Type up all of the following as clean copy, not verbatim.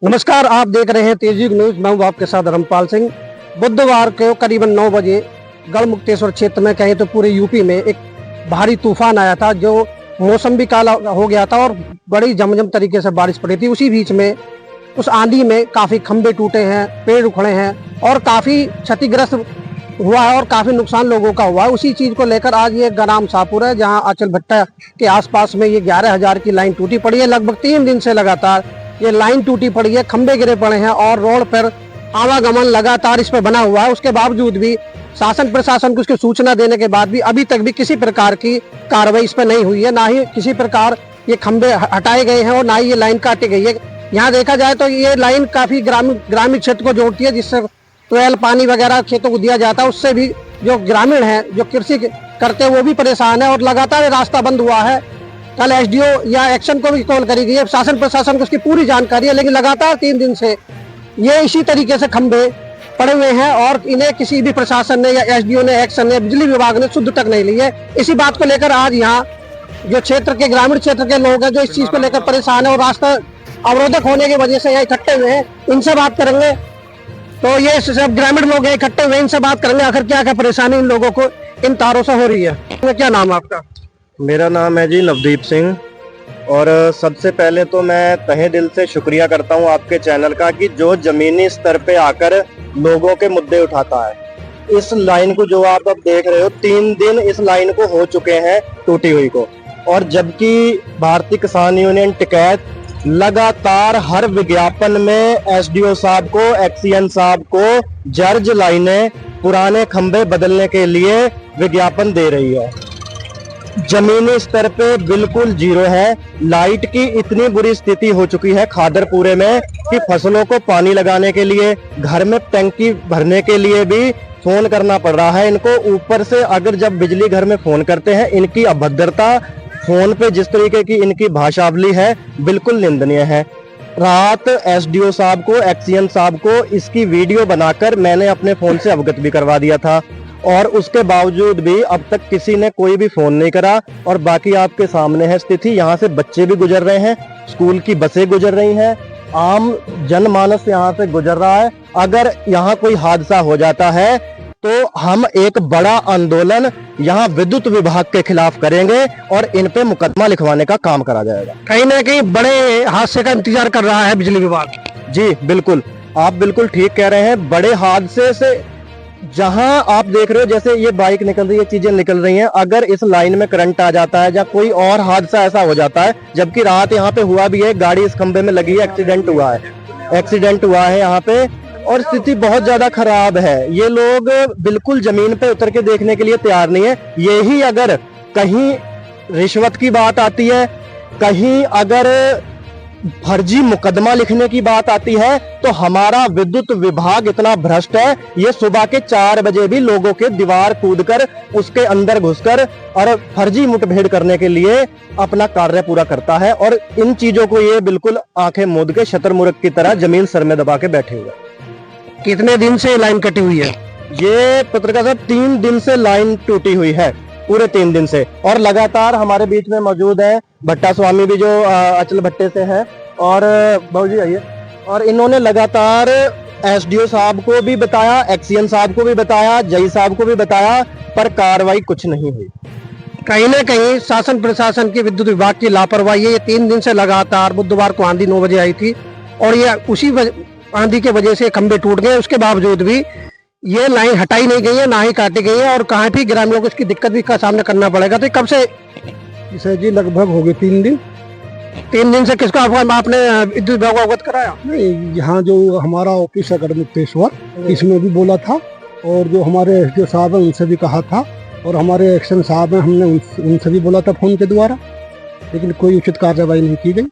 नमस्कार, आप देख रहे हैं तेजी न्यूज। मैं हूं आपके साथ धर्मपाल सिंह। बुधवार को करीबन 9 बजे गढ़मुक्तेश्वर क्षेत्र में कहें तो पूरे यूपी में एक भारी तूफान आया था, जो मौसम भी काला हो गया था और बड़ी झमझम तरीके से बारिश पड़ी थी। उसी बीच में उस आंधी में काफी खंभे टूटे हैं, पेड़ उखड़े हैं और काफी क्षतिग्रस्त हुआ है और काफी नुकसान लोगों का हुआ है। उसी चीज को लेकर आज ये ग्राम शाहपुर है, जहां आंचल भट्टा के आसपास में ये 11,000 की लाइन टूटी पड़ी है। लगभग 3 दिन से लगातार ये लाइन टूटी पड़ी है, खंभे गिरे पड़े हैं और रोड पर आवागमन लगातार इस पर बना हुआ है। उसके बावजूद भी शासन प्रशासन को उसकी सूचना देने के बाद भी अभी तक भी किसी प्रकार की कार्रवाई इस पर नहीं हुई है। ना ही किसी प्रकार ये खंभे हटाए गए हैं और ना ही ये लाइन काटी गई है। यहाँ देखा जाए तो ये लाइन काफी ग्रामीण क्षेत्र को जोड़ती है, जिससे ट्वेल पानी वगैरह खेतों को दिया जाता है। उससे भी जो ग्रामीण है, जो कृषि करते हैं, वो भी परेशान है और लगातार ये रास्ता बंद हुआ है। कल एसडीओ या एक्शन को भी कॉल करी गई है, शासन प्रशासन को उसकी पूरी जानकारी है, लेकिन लगातार 3 दिन से ये इसी तरीके से खंभे पड़े हुए हैं और इन्हें किसी भी प्रशासन ने या एसडीओ ने, एक्शन ने, बिजली विभाग ने सुध तक नहीं ली है। इसी बात को लेकर आज यहाँ जो क्षेत्र के ग्रामीण क्षेत्र के लोग हैं, जो इस चीज को लेकर परेशान है और रास्ता अवरोधक होने की वजह से यहाँ इकट्ठे हुए हैं, इनसे बात करेंगे। तो ये सब ग्रामीण लोग हैं इकट्ठे हुए, इनसे बात करेंगे आखिर क्या क्या परेशानी इन लोगों को इन तारों से हो रही है। क्या नाम है आपका? मेरा नाम है जी नवदीप सिंह। और सबसे पहले तो मैं तहे दिल से शुक्रिया करता हूं आपके चैनल का कि जो जमीनी स्तर पे आकर लोगों के मुद्दे उठाता है। इस लाइन को जो आप अब देख रहे हो, 3 दिन इस लाइन को हो चुके हैं टूटी हुई को, और जबकि भारतीय किसान यूनियन टिकैत लगातार हर विज्ञापन में एसडीओ साहब को, एक्सीएन साहब को जर्ज लाइनें, पुराने खंभे बदलने के लिए विज्ञापन दे रही है। जमीनी स्तर पे बिल्कुल जीरो है। लाइट की इतनी बुरी स्थिति हो चुकी है खादरपुरे में कि फसलों को पानी लगाने के लिए, घर में टंकी भरने के लिए भी फोन करना पड़ रहा है इनको। ऊपर से अगर जब बिजली घर में फोन करते हैं, इनकी अभद्रता, फोन पे जिस तरीके की इनकी भाषावली है, बिल्कुल निंदनीय है। रात एसडीओ साहब को, एक्सीएन साहब को इसकी वीडियो बनाकर मैंने अपने फोन से अवगत भी करवा दिया था, और उसके बावजूद भी अब तक किसी ने कोई भी फोन नहीं करा। और बाकी आपके सामने है स्थिति। यहाँ से बच्चे भी गुजर रहे हैं, स्कूल की बसें गुजर रही हैं, आम जनमानस यहाँ से गुजर रहा है। अगर यहाँ कोई हादसा हो जाता है तो हम एक बड़ा आंदोलन यहाँ विद्युत विभाग के खिलाफ करेंगे और इन पे मुकदमा लिखवाने का काम करा जाएगा। कहीं ना कहीं बड़े हादसे का इंतजार कर रहा है बिजली विभाग। जी बिल्कुल, आप बिल्कुल ठीक कह रहे हैं। बड़े हादसे से जहां आप देख रहे हो, जैसे ये बाइक निकल रही है, चीजें निकल रही हैं, अगर इस लाइन में करंट आ जाता है या कोई और हादसा ऐसा हो जाता है, जबकि रात यहाँ पे हुआ भी है, गाड़ी इस खंबे में लगी है, एक्सीडेंट हुआ है यहाँ पे, और स्थिति बहुत ज्यादा खराब है। ये लोग बिल्कुल जमीन पे उतर के देखने के लिए तैयार नहीं है। यही अगर कहीं रिश्वत की बात आती है, कहीं अगर फर्जी मुकदमा लिखने की बात आती है, तो हमारा विद्युत विभाग इतना भ्रष्ट है, ये सुबह के 4 बजे भी लोगों के दीवार कूदकर, उसके अंदर घुसकर और फर्जी मुठभेड़ करने के लिए अपना कार्य पूरा करता है। और इन चीजों को ये बिल्कुल आंखें मूंद के शतरमुर्ग की तरह जमीन सर में दबा के बैठे हुए। कितने दिन से लाइन कटी हुई है? ये पत्रकार साहब 3 दिन से लाइन टूटी हुई है, पूरे 3 दिन से। और लगातार हमारे बीच में मौजूद है भट्टा स्वामी भी, जो अचल भट्टे से हैं, और बाबूजी आइए। और इन्होंने लगातार एसडीओ साहब को भी बताया, एक्सीएन साहब को भी बताया, जई साहब को भी बताया, पर कार्रवाई कुछ नहीं हुई। कहीं ना कहीं शासन प्रशासन की, विद्युत विभाग की लापरवाही है। ये 3 दिन से लगातार, बुधवार को आंधी 9 बजे आई थी और ये उसी आंधी के वजह से खंभे टूट गए। उसके बावजूद भी ये लाइन हटाई नहीं गई है, ना ही काटी गई है, और कहाँ भी ग्रामीणों को इसकी दिक्कत भी का सामना करना पड़ेगा। तो कब से इसे जी लगभग हो गए 3 दिन। 3 दिन से किसको आपने विद्युत विभाग को अवगत कराया? नहीं, यहाँ जो हमारा ऑफिस है गढ़मुक्तेश्वर, इसमें भी बोला था, और जो हमारे एसडीओ साहब हैं उनसे भी कहा था, और हमारे एक्शन साहब हैं, हमने उनसे भी बोला था फोन के द्वारा, लेकिन कोई उचित कार्रवाई नहीं की गई।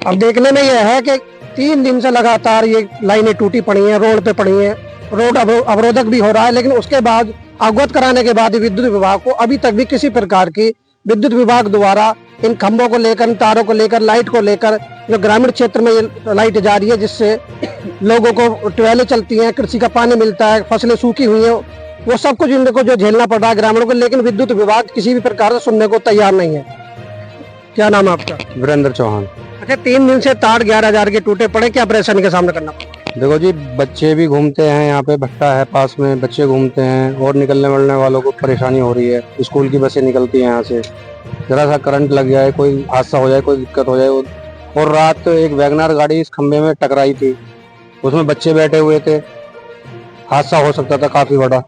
अब देखने में यह है कि 3 दिन से लगातार ये लाइनें टूटी पड़ी हैं, रोड पे पड़ी हैं, रोड अवरोधक भी हो रहा है, लेकिन उसके बाद अवगत कराने के बाद विद्युत विभाग को अभी तक भी किसी प्रकार की, विद्युत विभाग द्वारा इन खंभों को लेकर, इन तारों को लेकर, लाइट को लेकर, जो ग्रामीण क्षेत्र में ये लाइट जा रही है, जिससे लोगों को ट्यूबवेलें चलती हैं, कृषि का पानी मिलता है, फसलें सूखी हुई हैं, वो सब कुछ इनको जो झेलना पड़ रहा है ग्रामीणों को, लेकिन विद्युत विभाग किसी भी प्रकार से सुनने को तैयार नहीं है। क्या नाम है आपका? वीरेंद्र चौहान। जैसे 3 दिन से तार 11,000 के टूटे पड़े, क्या परेशानी का सामना करना पड़ा? देखो जी, बच्चे भी घूमते हैं यहाँ पे, भट्टा है पास में, बच्चे घूमते हैं और निकलने मिलने वालों को परेशानी हो रही है। स्कूल की बसें निकलती हैं यहाँ से, जरा सा करंट लग जाए, कोई हादसा हो जाए, कोई दिक्कत हो जाए। और रात एक वैगनार गाड़ी इस खंबे में टकराई थी, उसमें बच्चे बैठे हुए थे, हादसा हो सकता था काफी बड़ा।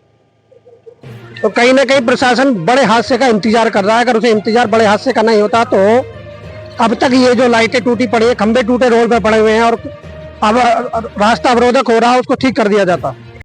तो कहीं ना कहीं प्रशासन बड़े हादसे का इंतजार कर रहा है। अगर उसे इंतजार बड़े हादसे का नहीं होता तो अब तक ये जो लाइटें टूटी पड़ी है, खंबे टूटे रोड पे पड़े हुए हैं और अब रास्ता अवरोधक हो रहा है, उसको ठीक कर दिया जाता।